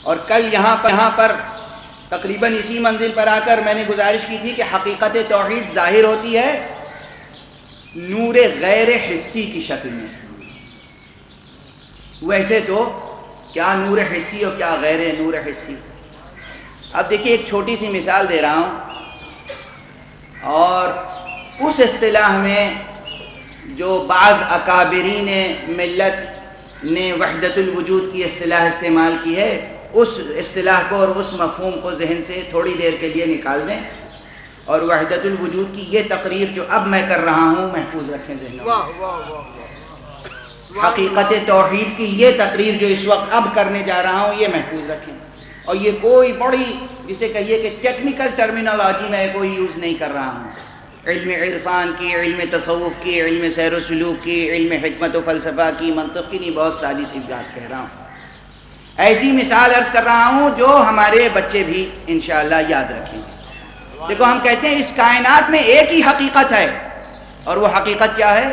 اور کل یہاں پر تقریباً اسی منزل پر آ کر میں نے گزارش کی تھی کہ حقیقت توحید ظاہر ہوتی ہے نور غیر حسی کی شکل میں. ویسے تو کیا نور حسی اور کیا غیر نور حسی. اب دیکھیے ایک چھوٹی سی مثال دے رہا ہوں، اور اس اصطلاح میں جو بعض اکابرین ملت نے وحدت الوجود کی اصطلاح استعمال کی ہے، اس اصطلاح کو اور اس مفہوم کو ذہن سے تھوڑی دیر کے لیے نکال دیں، اور وحدت الوجود کی یہ تقریر جو اب میں کر رہا ہوں محفوظ رکھیں ذہنوں میں. حقیقت توحید کی یہ تقریر جو اس وقت اب کرنے جا رہا ہوں یہ محفوظ رکھیں. اور یہ کوئی بڑی جسے کہیے کہ ٹیکنیکل ٹرمینالوجی میں کوئی یوز نہیں کر رہا ہوں. علم عرفان کی، علم تصوف کی، علم سیر و سلوک کی، علم حکمت و فلسفہ کی، منطق کی نہیں، بہت سادی سی بات کہہ رہا ہوں. ایسی مثال عرض کر رہا ہوں جو ہمارے بچے بھی انشاءاللہ یاد رکھیں گے. دیکھو ہم کہتے ہیں اس کائنات میں ایک ہی حقیقت ہے، اور وہ حقیقت کیا ہے؟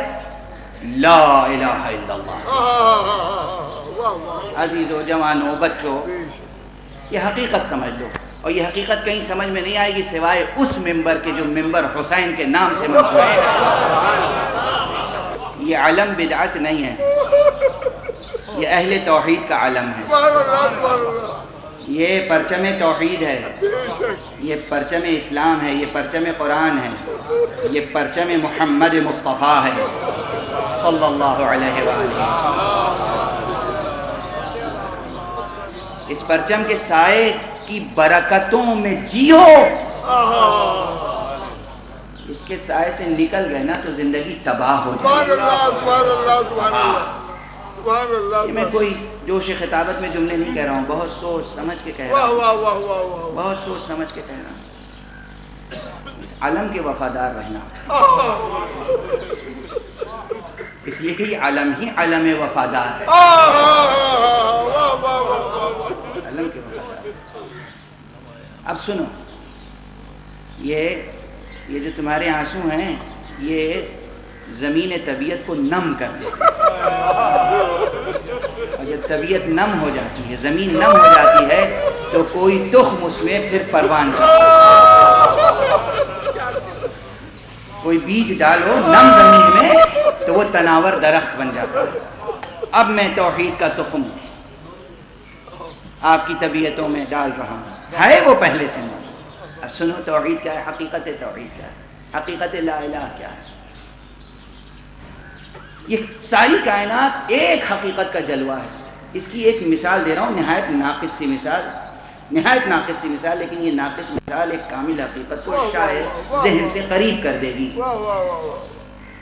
لا الہ الا اللہ. عزیزو، جوانو، بچوں، یہ حقیقت سمجھ لو. اور یہ حقیقت کہیں سمجھ میں نہیں آئے گی سوائے اس ممبر کے جو ممبر حسین کے نام سے منسوب ہے. یہ علم بدعت نہیں ہے، یہ اہل توحید کا علم ہے. یہ پرچم توحید ہے، یہ پرچم اسلام ہے، یہ پرچم قرآن ہے، یہ پرچم محمد مصطفیٰ ہے صلی اللہ علیہ وآلہ وسلم. اس پرچم کے سائے کی برکتوں میں جیو. اس کے سائے سے نکل گئے نا تو زندگی تباہ ہو جائے. یہ میں کوئی جوش خطابت میں جملے نہیں کہہ رہا ہوں، بہت سوچ سمجھ کے کہہ رہا ہوں، بہت سوچ سمجھ کے کہہ رہا ہوں. اس علم کے وفادار رہنا، اس لیے کہ یہ علم ہی علم وفادار ہے. علم کے وفادار. اب سنو، یہ جو تمہارے آنسو ہیں یہ زمین طبیعت کو نم کر دیتے ہیں، اور جب طبیعت نم ہو جاتی ہے، زمین نم ہو جاتی ہے تو کوئی تخم اس میں پھر پروان چاہتا ہے. کوئی بیج ڈالو نم زمین میں تو وہ تناور درخت بن جاتا ہے. اب میں توحید کا تخم آپ کی طبیعتوں میں ڈال رہا ہوں، ہے وہ پہلے سے موجود. اب سنو توحید کیا ہے، حقیقت توحید کیا ہے، حقیقت لا الہ کیا ہے. یہ ساری کائنات ایک حقیقت کا جلوہ ہے. اس کی ایک مثال دے رہا ہوں، نہایت ناقص سی مثال، لیکن یہ ناقص مثال ایک کامل حقیقت کو شاید ذہن سے قریب کر دے گی.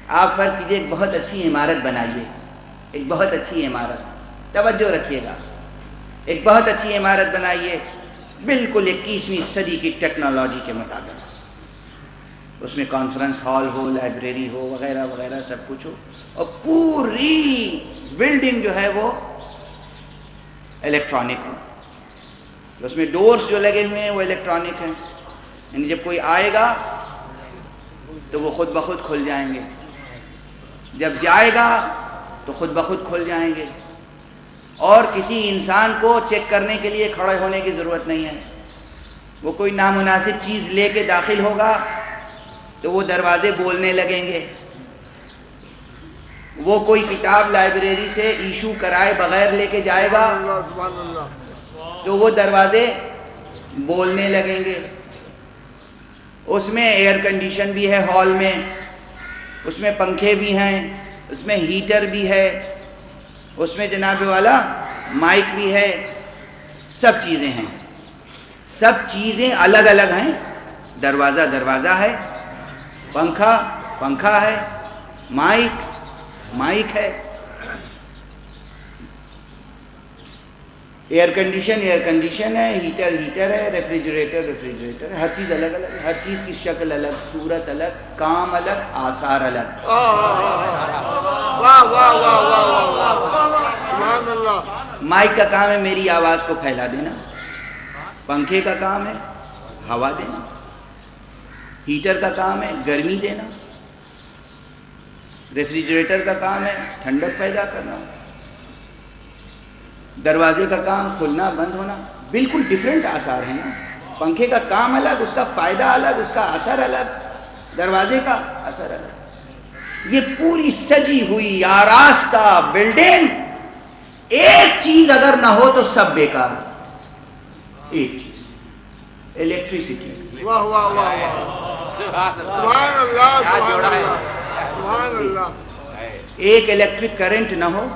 آپ فرض کیجئے ایک بہت اچھی عمارت بنائیے، ایک بہت اچھی عمارت، توجہ رکھیے گا، ایک بہت اچھی عمارت بنائیے بالکل 21ویں صدی کی ٹیکنالوجی کے مطابق. اس میں کانفرنس ہال ہو، لائبریری ہو، وغیرہ وغیرہ سب کچھ ہو، اور پوری بلڈنگ جو ہے وہ الیکٹرانک ہو. اس میں ڈورز جو لگے ہوئے ہیں وہ الیکٹرانک ہیں، یعنی جب کوئی آئے گا تو وہ خود بخود کھل جائیں گے، جب جائے گا تو خود بخود کھل جائیں گے، اور کسی انسان کو چیک کرنے کے لیے کھڑے ہونے کی ضرورت نہیں ہے. وہ کوئی نامناسب چیز لے کے داخل ہوگا تو وہ دروازے بولنے لگیں گے. وہ کوئی کتاب لائبریری سے ایشو کرائے بغیر لے کے جائے گا تو وہ دروازے بولنے لگیں گے. اس میں ایئر کنڈیشن بھی ہے ہال میں، اس میں پنکھے بھی ہیں، اس میں ہیٹر بھی ہے، اس میں جناب والا مائک بھی ہے، سب چیزیں ہیں، سب چیزیں الگ الگ ہیں. دروازہ دروازہ ہے، پنکھا ہے، مائک ہے، ایئر کنڈیشن ہے، ہیٹر ہے، ریفریجریٹر ہے. ہر چیز الگ الگ ہے، ہر چیز کی شکل الگ، صورت الگ، کام الگ، آثار الگ. مائک کا کام ہے میری آواز کو پھیلا دینا، پنکھے کا کام ہے ہوا دینا، ہیٹر کا کام ہے گرمی دینا، ریفریجریٹر کا کام ہے ٹھنڈک پیدا کرنا. دروازے کا کام کھلنا بند ہونا بالکل ڈیفرنٹ آثار ہیں نا. پنکھے کا کام الگ، اس کا فائدہ الگ، اس کا اثر الگ، دروازے کا اثر الگ. یہ پوری سجی ہوئی آراستہ بلڈنگ، ایک چیز اگر نہ ہو تو سب بیکار. ایک چیز، الیکٹریسٹی. واہ واہ واہ سبحان اللہ سبحان اللہ سبحان اللہ. ایک الیکٹرک کرنٹ نہ ہو،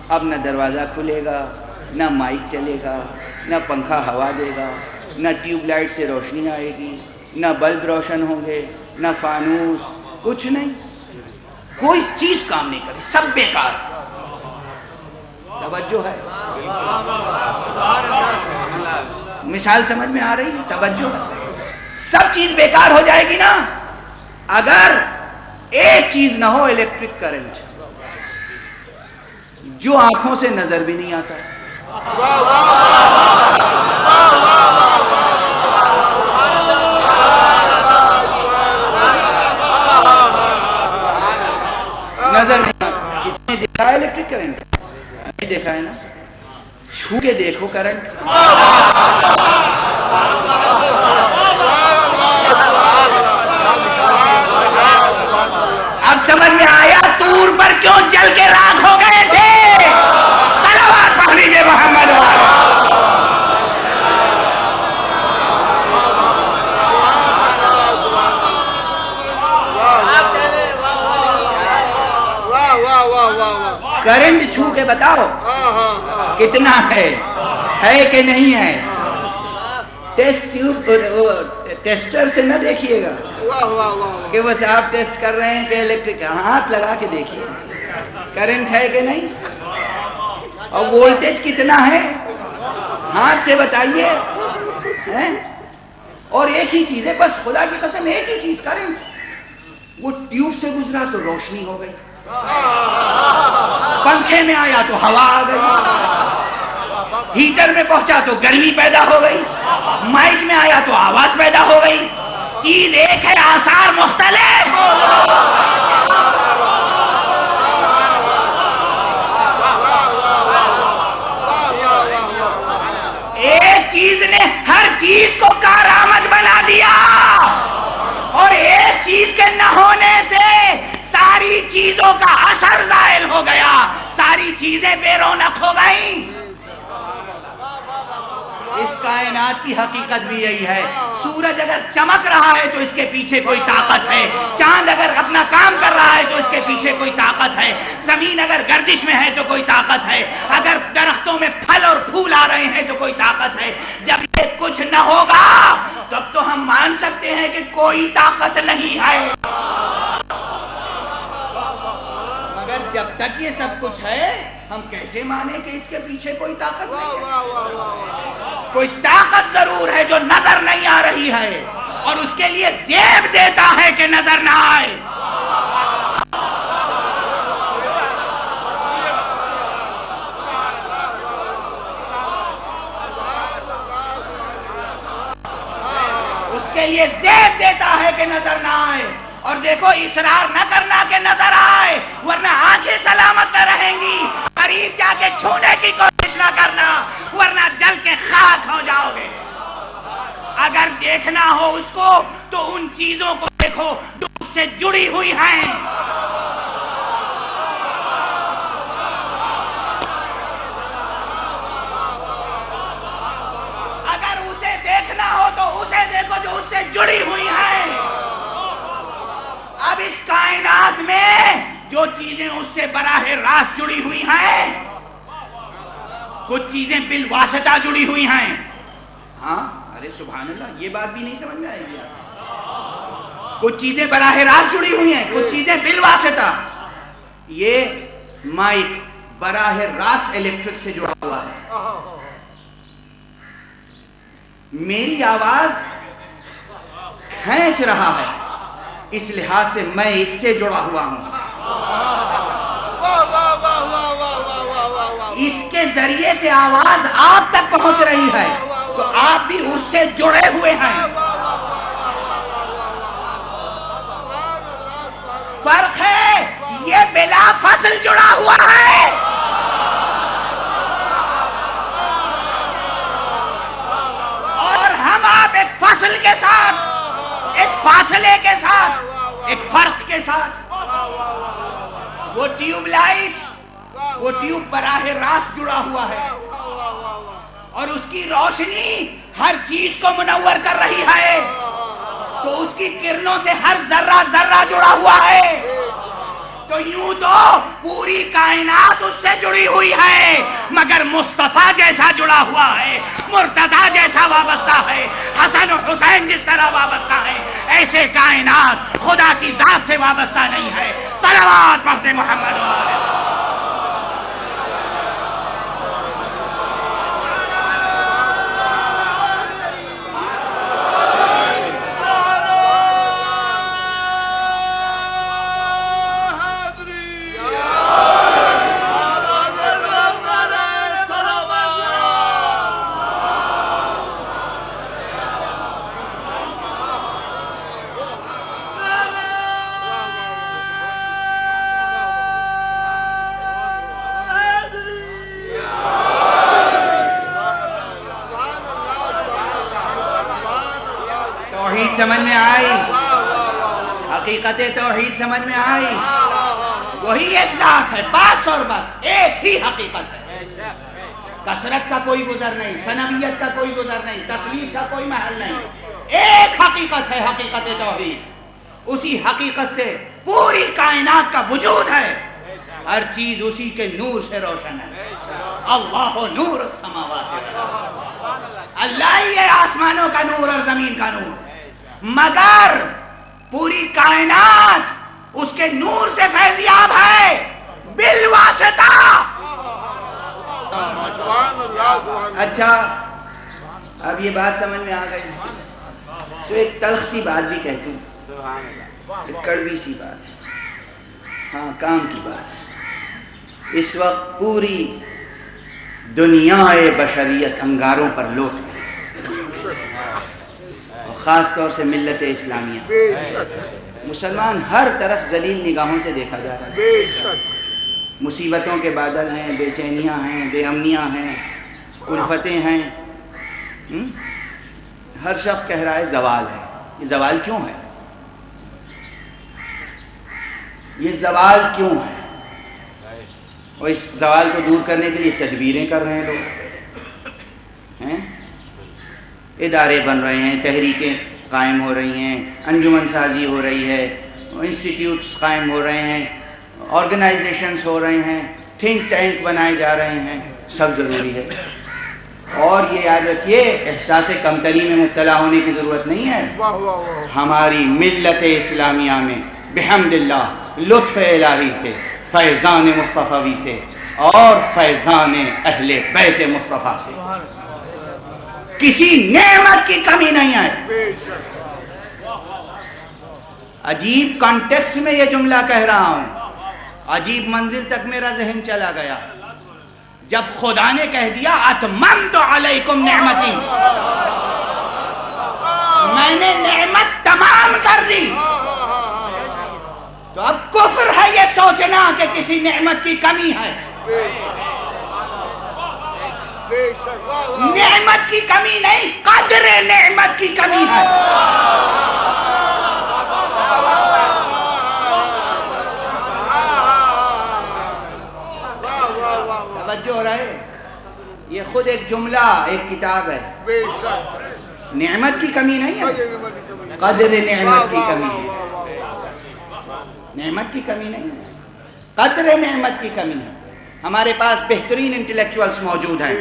اب نہ دروازہ کھلے گا، نہ مائک چلے گا، نہ پنکھا ہوا دے گا، نہ ٹیوب لائٹ سے روشنی آئے گی، نہ بلب روشن ہوں گے، نہ فانوس، کچھ نہیں. کوئی چیز کام نہیں کرے، سب بیکار. توجہ ہے؟ مثال سمجھ میں آ رہی ہے؟ توجہ ہے؟ سب چیز بیکار ہو جائے گی نا اگر ایک چیز نہ ہو، الیکٹرک کرنٹ، جو آنکھوں سے نظر بھی نہیں آتا. نظر نہیں آتا. کس نے دیکھا ہے الیکٹرک کرنٹ؟ نہیں دیکھا ہے نا. چھو کے دیکھو کرنٹ. اب سمجھ میں آیا طور پر کیوں جل کے راکھ ہو گئے تھے. صلوات پڑھ لیجیے محمد والے. کرنٹ چھو کے بتاؤ کتنا ہے کہ نہیں ہے. ٹیسٹر سے نہ دیکھیے گا کہ وہ صاحب ٹیسٹ کر رہے ہیں کہ الیکٹرک، ہاتھ لگا کے دیکھیے کرنٹ ہے کہ نہیں، اور وولٹیج کتنا ہے ہاتھ سے بتائیے. اور ایک ہی چیز ہے بس، خدا کی قسم ایک ہی چیز، کرنٹ. وہ ٹیوب سے گزرا تو روشنی ہو گئی، پنکھے میں آیا تو ہوا آ گئی، ہیٹر میں پہنچا تو گرمی پیدا ہو گئی، مائک میں آیا تو آواز پیدا ہو گئی. چیز ایک ہے، آثار مختلف. ایک چیز نے ہر چیز کو کارآمد بنا دیا، اور ایک چیز کے نہ ہونے سے ساری چیزوں کا اثر زائل ہو گیا، ساری چیزیں بے رونق ہو گئیں. اس کائنات کی حقیقت بھی یہی ہے. سورج اگر چمک رہا ہے تو اس کے پیچھے کوئی طاقت ہے، چاند اگر اپنا کام کر رہا ہے تو اس کے پیچھے کوئی طاقت ہے، زمین اگر گردش میں ہے تو کوئی طاقت ہے، اگر درختوں میں پھل اور پھول آ رہے ہیں تو کوئی طاقت ہے. جب یہ کچھ نہ ہوگا تب تو ہم مان سکتے ہیں کہ کوئی طاقت نہیں ہے. مگر جب تک یہ سب کچھ ہے ہم کیسے مانیں کہ اس کے پیچھے کوئی طاقت نہیں ہے؟ کوئی طاقت ضرور ہے جو نظر نہیں آ رہی ہے، اور اس کے لیے زیب دیتا ہے کہ نظر نہ آئے. اس کے لیے زیب دیتا ہے کہ نظر نہ آئے. اور دیکھو اصرار نہ کرنا کہ نظر آئے، ورنہ آنکھیں سلامت نہ رہیں گی. قریب جا کے چھونے کی کوشش نہ کرنا، ورنہ جل کے خاک ہو جاؤ گے. اگر دیکھنا ہو اس کو تو ان چیزوں کو دیکھو جو اس سے جڑی ہوئی ہیں. اگر اسے دیکھنا ہو تو اسے دیکھو جو اس سے جڑی ہوئی ہیں. اب اس کائنات میں جو چیزیں اس سے براہ راست جڑی ہوئی ہیں، کچھ چیزیں بالواسطہ جڑی ہوئی ہیں. ہاں ارے سبحان اللہ، یہ بات بھی نہیں سمجھ میں آئے گی. کچھ چیزیں براہ راست جڑی ہوئی ہیں، کچھ چیزیں بالواسطہ. یہ مائک براہ راست الیکٹرک سے جڑا ہوا ہے. میری آواز کھینچ رہا ہے، اس لحاظ سے میں اس سے جڑا ہوا ہوں. اس کے ذریعے سے آواز آپ تک پہنچ رہی ہے تو آپ بھی اس سے جڑے ہوئے ہیں. فرق ہے، یہ بلا فصل جڑا ہوا ہے. فصل کے ساتھ، ایک فاصلے کے ساتھ، ایک فرق کے ساتھ. وہ ٹیوب لائٹ، وہ ٹیوب براہ راست جڑا ہوا ہے اور اس کی روشنی ہر چیز کو منور کر رہی ہے، تو اس کی کرنوں سے ہر ذرہ ذرہ جڑا ہوا ہے. تو یوں تو پوری کائنات اس سے جڑی ہوئی ہے، مگر مصطفیٰ جیسا جڑا ہوا ہے، مرتضیٰ جیسا وابستہ ہے، حسن و حسین جس طرح وابستہ ہے، ایسے کائنات خدا کی ذات سے وابستہ نہیں ہے. صلوات پڑھتے محمد و سمجھ میں آئی، حقیقت توحید سمجھ میں آئی. وہی ایک ذات ہے، بس اور بس ایک ہی حقیقت ہے. کثرت کا کوئی گزر نہیں، سنویت کا کوئی گزر نہیں، تسلیس کا کوئی محل نہیں. ایک حقیقت ہے، حقیقت توحید. اسی حقیقت سے پوری کائنات کا وجود ہے، ہر چیز اسی کے نور سے روشن ہے. اللہ نور السماوات والارض، اللہ ہی ہے آسمانوں کا نور اور زمین کا نور. مگر پوری کائنات اس کے نور سے فیضیاب ہے بالواسطہ. اچھا اب یہ بات سمجھ میں آ گئی تو ایک تلخ سی بات بھی کہتا ہوں، ایک کڑوی سی بات ہے، ہاں کام کی بات ہے. اس وقت پوری دنیا بشریت انگاروں پر لوٹ گئی، خاص طور سے ملت اسلامیہ. مسلمان ہر طرف ذلیل نگاہوں سے دیکھا جا رہا ہے. مصیبتوں کے بادل ہیں، بے چینیاں ہیں، بے امنیاں ہیں، الفتیں ہیں. ہر شخص کہہ رہا ہے زوال ہے. یہ زوال کیوں ہے؟ یہ زوال کیوں ہے؟ اور اس زوال کو دور کرنے کے لیے تدبیریں کر رہے ہیں لوگ ہیں، ادارے بن رہے ہیں، تحریکیں قائم ہو رہی ہیں، انجمن سازی ہو رہی ہے، انسٹیٹیوٹس قائم ہو رہے ہیں، آرگنائزیشنز ہو رہے ہیں، تھنک ٹینک بنائے جا رہے ہیں. سب ضروری ہے. اور یہ یاد رکھیے احساس کمتری میں مبتلا ہونے کی ضرورت نہیں ہے. ہماری ملت اسلامیہ میں بحمد اللہ لطف الہی سے، فیضان مصطفی سے اور فیضان اہل بیت مصطفیٰ سے کسی نعمت کی کمی نہیں ہے. عجیب کانٹیکسٹ میں یہ جملہ کہہ رہا ہوں، عجیب منزل تک میرا ذہن چلا گیا جب خدا نے کہہ دیا اتممت علیکم نعمتی، میں نے نعمت تمام کر دی. تو اب کفر ہے یہ سوچنا کہ کسی نعمت کی کمی ہے. نعمت کی کمی نہیں، قدر نعمت کی کمی ہے. توجہ ہو رہا ہے؟ یہ خود ایک جملہ، ایک کتاب ہے. نعمت کی کمی نہیں ہے، قدر نعمت کی کمی ہے. نعمت کی کمی نہیں ہے، قدر نعمت کی کمی ہے. ہمارے پاس بہترین انٹلیکچوئلز موجود ہیں،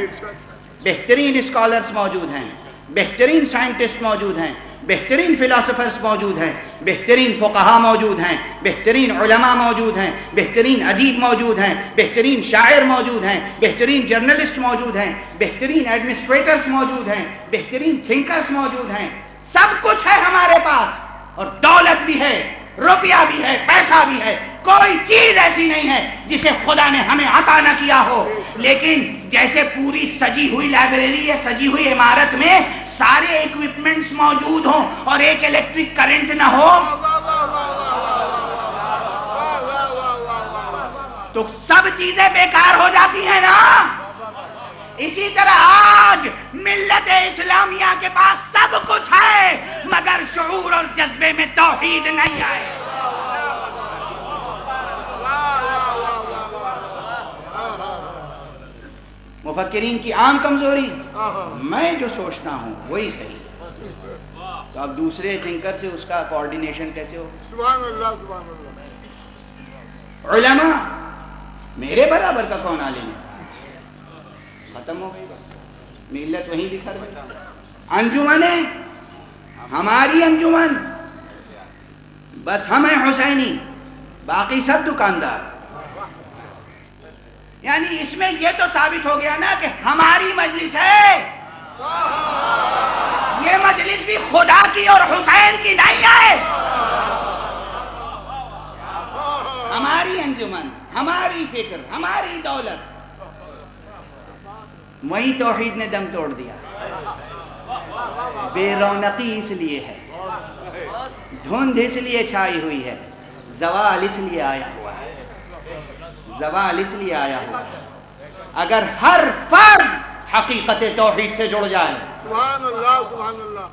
بہترین اسکالرز موجود ہیں، بہترین سائنٹسٹ موجود ہیں، بہترین فلاسفرز موجود ہیں، بہترین فقہاء موجود ہیں، بہترین علماء موجود ہیں، بہترین ادیب موجود ہیں، بہترین شاعر موجود ہیں، بہترین جرنلسٹ موجود ہیں، بہترین ایڈمنسٹریٹرز موجود ہیں، بہترین تھنکرز موجود ہیں. سب کچھ ہے ہمارے پاس، اور دولت بھی ہے، روپیہ بھی ہے، پیسہ بھی ہے. کوئی چیز ایسی نہیں ہے جسے خدا نے ہمیں عطا نہ کیا ہو. لیکن جیسے پوری سجی ہوئی لائبریری ہے، سجی ہوئی عمارت میں سارے ایکوپمنٹس موجود ہوں اور ایک الیکٹرک کرنٹ نہ ہو تو سب چیزیں بیکار ہو جاتی ہیں نا. اسی طرح آج ملت اسلامیہ کے پاس سب کچھ ہے معاشرے میں توحید نہیں آئے. مفکرین کی عام کمزوری، میں جو سوچتا ہوں وہی صحیح، تو اب دوسرے تھنکر سے اس کا کوارڈینیشن کیسے ہو؟ سبحان اللہ سبحان اللہ. علماء میرے برابر کا کون عالم ہے؟ ختم ہو گئی بس، ملت وہیں بکھر گئی. انجمنیں ہماری انجمن، بس ہم ہیں حسینی، باقی سب دکاندار. یعنی اس میں یہ تو ثابت ہو گیا نا کہ ہماری مجلس ہے، یہ مجلس بھی خدا کی اور حسین کی نہیں ہے. ہماری انجمن، ہماری فکر، ہماری دولت. وہیں توحید نے دم توڑ دیا. بے رونقی اس لیے ہے، دھند اس لیے چھائی ہوئی ہے، زوال اس لیے آیا ہوا ہے، زوال اس لیے آیا ہوا ہے. اگر ہر فرد حقیقت توحید سے جڑ جائے، سبحان اللہ سبحان اللہ،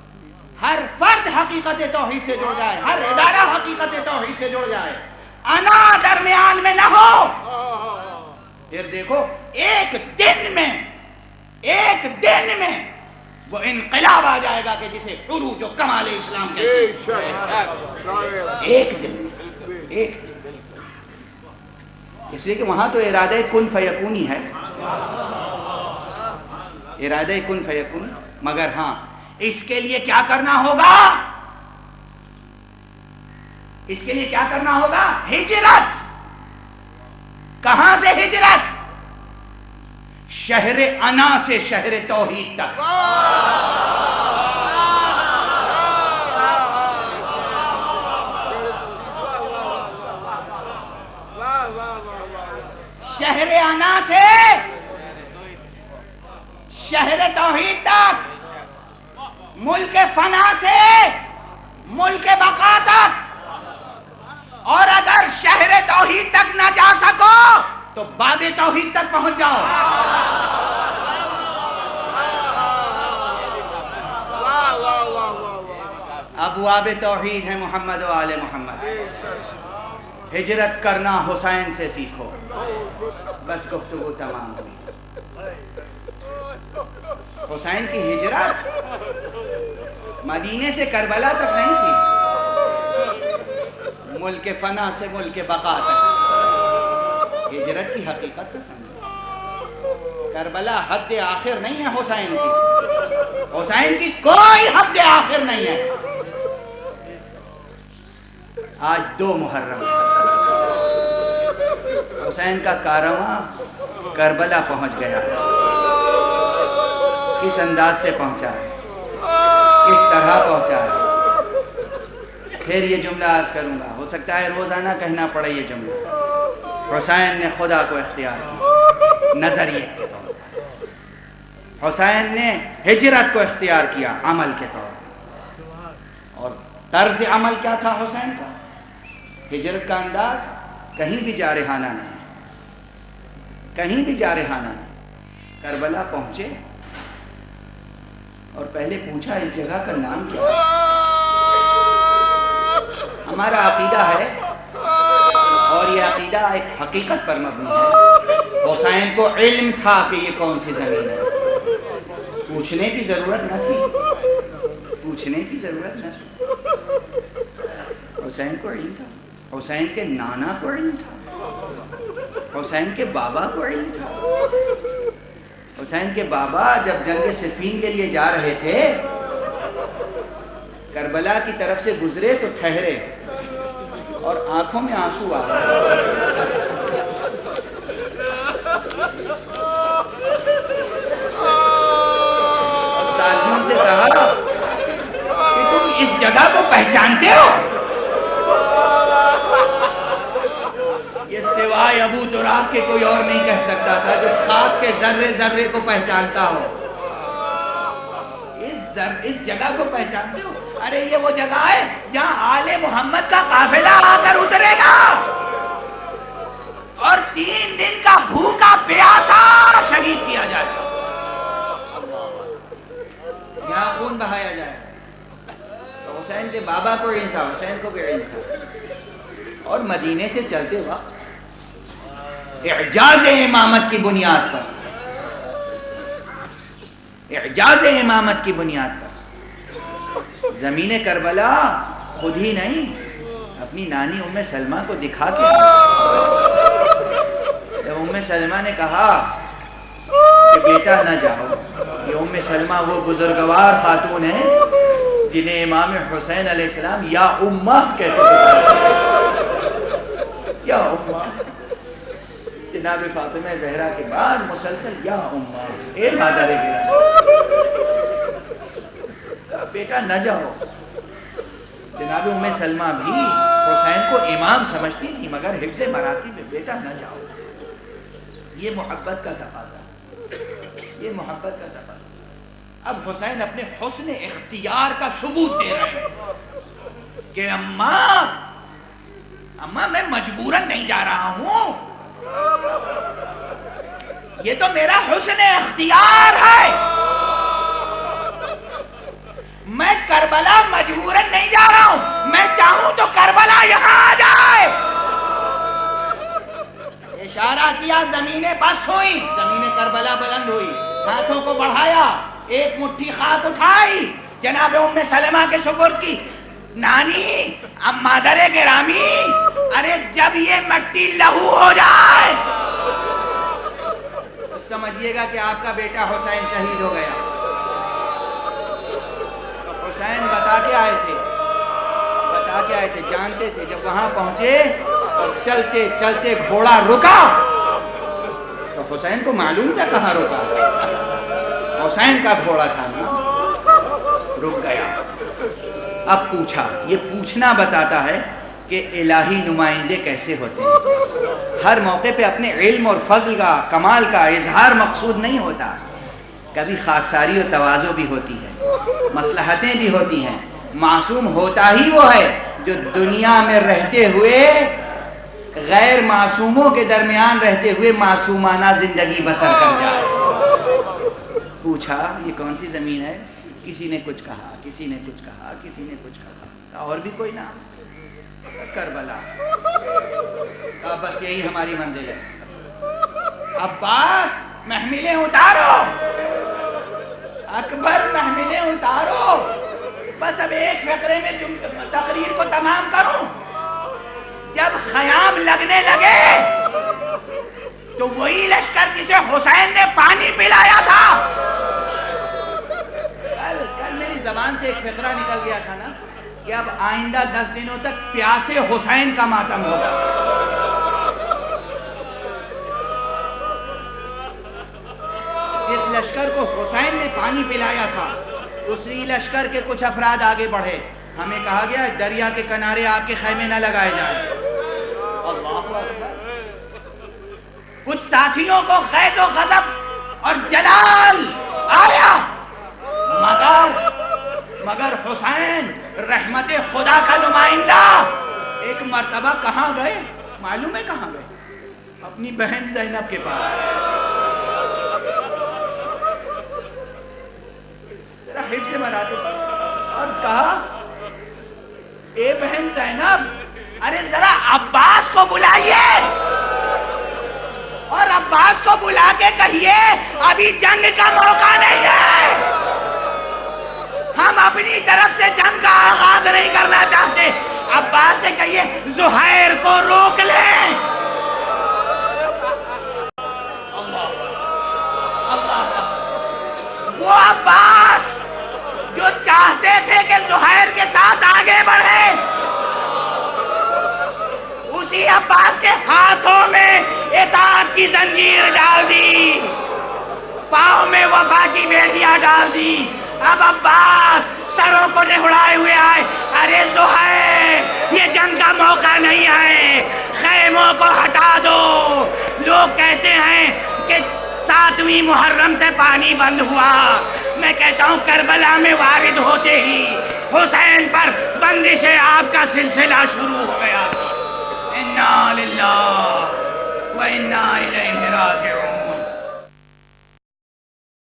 ہر فرد حقیقت توحید سے جڑ جائے، ہر ادارہ حقیقت توحید سے جڑ جائے، انا درمیان میں نہ ہو، پھر دیکھو ایک دن میں وہ انقلاب آ جائے گا کہ جسے عروج و کمال اسلام کہتے ہیں. ایک دن. اس لیے کہ وہاں تو ارادہ کن فیکونی ہے، ارادہ کن فیکونی. مگر ہاں اس کے لیے کیا کرنا ہوگا؟ اس کے لیے کیا کرنا ہوگا؟ ہجرت. کہاں سے ہجرت؟ شہر انا سے شہر توحید تک. شہر انا سے شہر توحید تک، ملک فنا سے ملک بقا تک. اور اگر شہر توحید تک نہ جا سکو تو باب توحید تک پہنچ جاؤ. ابواب توحید ہے محمد و آل محمد. ہجرت کرنا حسین سے سیکھو. بس گفتگو تمام ہوئی. حسین کی ہجرت مدینے سے کربلا تک نہیں تھی، ملک فنا سے ملک بقا تک. ہجرت کی حقیقت کو سمجھو. کربلا حد آخر نہیں ہے حسین کی، حسین کی کوئی حد آخر نہیں ہے. آج 2 محرم حسین کا کارواں کربلا پہنچ گیا ہے. کس انداز سے پہنچا ہے، کس طرح پہنچا ہے. پھر یہ جملہ عرض کروں گا، ہو سکتا ہے روزانہ کہنا پڑے یہ جملہ. حسین نے خدا کو اختیار کیا نظریے کے طور پر، حسین نے ہجرت کو اختیار کیا عمل کے طور پر. اور طرز عمل کیا تھا حسین کا؟ ہجرت کا انداز کہیں بھی جارحانہ نہیں، کہیں بھی جارحانہ نہیں. کربلا پہنچے اور پہلے پوچھا اس جگہ کا نام کیا ہے. ہمارا عقیدہ ہے اور یہ عقیدہ ایک حقیقت پر مبنی ہے. حسین کو علم تھا کہ یہ کون سی زمین ہے. پوچھنے کی ضرورت نہ تھی، پوچھنے کی ضرورت نہ تھی. حسین کو علم تھا، حسین کے نانا کو علم تھا، حسین کے بابا کو علم تھا. حسین کے بابا جب جنگ صفین کے لیے جا رہے تھے، کربلا کی طرف سے گزرے تو ٹھہرے اور آنکھوں میں آنسو آ گئے. ساتھیوں سے کہا کہ تم اس جگہ کو پہچانتے ہو؟ یہ سوائے ابو تراب کے کوئی اور نہیں کہہ سکتا تھا جو خاک کے ذرے ذرے کو پہچانتا ہو. اس جگہ کو پہچانتے ہو؟ ارے یہ وہ جگہ ہے جہاں آل محمد کا قافلہ آ کر اترے گا اور 3 دن کا بھوکا پیاسا شہید کیا جائے گا، یہاں خون بہایا جائے گا. تو حسین کے بابا کو علم تھا، حسین کو بھی علم تھا، اور مدینے سے چلتے وقت اعجاز امامت کی بنیاد پر، اعجاز امامت کی بنیاد پر زمین کربلا خود ہی نہیں، اپنی نانی ام سلمہ کو دکھا کے، جب ام سلمہ نے کہا کہ بیٹا نہ جاؤ، یہ ام سلمہ وہ بزرگوار خاتون ہیں جنہیں امام حسین علیہ السلام یا امہ کہتے تھے، یا امہ، جناب فاطمہ زہرا کے بعد مسلسل یا امہ، اے مادر گرامی، بیٹا نہ جاؤ۔ جناب ام سلمہ بھی حسین کو امام سمجھتی تھی، مگر حفظ مراتب میں بیٹا نہ جاؤ۔ یہ محبت کا تقاضا، یہ محبت کا تقاضا۔ اب حسین اپنے حسن اختیار کا ثبوت دے رہے ہیں کہ اماں میں مجبوراً نہیں جا رہا ہوں، یہ تو میرا حسن اختیار ہے، میں کربلا مجبوراً نہیں جا رہا ہوں، میں چاہوں تو کربلا یہاں آ جائے۔ اشارہ کیا، زمینیں پست ہوئی، زمین کربلا بلند ہوئی، ہاتھوں کو بڑھایا، ایک مٹھی خاک اٹھائی، جناب ام سلمہ کے سپرد کی، نانی، اب مادر گرامی، ارے جب یہ مٹی لہو ہو جائے تو سمجھیے گا کہ آپ کا بیٹا حسین شہید ہو گیا۔ حسین بتا کے آئے تھے، جانتے تھے، جب وہاں پہنچے اور چلتے چلتے گھوڑا رکا تو حسین کو معلوم تھا کہاں رکا، حسین کا گھوڑا تھا نا، رک گیا۔ اب پوچھا، یہ پوچھنا بتاتا ہے کہ الہی نمائندے کیسے ہوتے ہیں۔ ہر موقع پہ اپنے علم اور فضل کا، کمال کا اظہار مقصود نہیں ہوتا، کبھی خاکساری و تواضع بھی ہوتی ہے، مصلحتیں بھی ہوتی ہیں۔ معصوم ہوتا ہی وہ ہے جو دنیا میں رہتے ہوئے غیر معصوموں کے درمیان رہتے ہوئے معصومانہ زندگی بسر کر جائے۔ پوچھا یہ کون سی زمین ہے؟ کسی نے کچھ کہا، کسی نے کچھ کہا، کسی نے کچھ کہا، اور بھی کوئی نام؟ کربلا۔ بس یہی ہماری منزل ہے۔ عباس محملیں اتارو، اکبر محملیں اتارو، بس اب ایک فقرے میں تقریر کو تمام کروں۔ جب خیام لگنے لگے تو وہی لشکر جسے حسین نے پانی پلایا تھا، کل میری زبان سے ایک فقرہ نکل گیا تھا نا کہ اب آئندہ 10 دنوں تک پیاسے حسین کا ماتم ہوگا۔ جس لشکر کو حسین نے پانی پلایا تھا، دوسری لشکر کے کچھ افراد آگے بڑھے، ہمیں کہا گیا دریا کے کنارے آپ کے خیمے نہ لگائے جائیں۔ اللہ اکبر۔ کچھ ساتھیوں کو خیز و غضب اور جلال آیا، مگر حسین رحمت خدا کا نمائندہ ایک مرتبہ کہاں گئے؟ معلوم ہے کہاں گئے؟ اپنی بہن زینب کے پاس۔ ذرا حفظ مراتب، اور کہا اے بہن زینب، ارے ذرا عباس کو بلائیے اور عباس کو بلا کے کہیے ابھی جنگ کا موقع نہیں ہے، ہم اپنی طرف سے جنگ کا آغاز نہیں کرنا چاہتے۔ عباس سے کہیے زہیر کو روک لیں۔ وہ عباس جو چاہتے تھے کہ زہیر کے ساتھ آگے بڑھے، اسی عباس کے ہاتھوں میں اطاعت کی زنجیر ڈال دی، پاؤں میں وفا کی بیڑیاں ڈال دی۔ اب عباس سروں کو نہڑائے ہوئے آئے، ارے زہیر یہ جنگ کا موقع نہیں ہے، خیموں کو ہٹا دو۔ لوگ کہتے ہیں کہ 7ویں محرم سے پانی بند ہوا، میں کہتا ہوں کربلا میں وارد ہوتے ہی حسین پر بندش آپ کا سلسلہ شروع ہو گیا۔ انا للہ و انا الیہ راجعون۔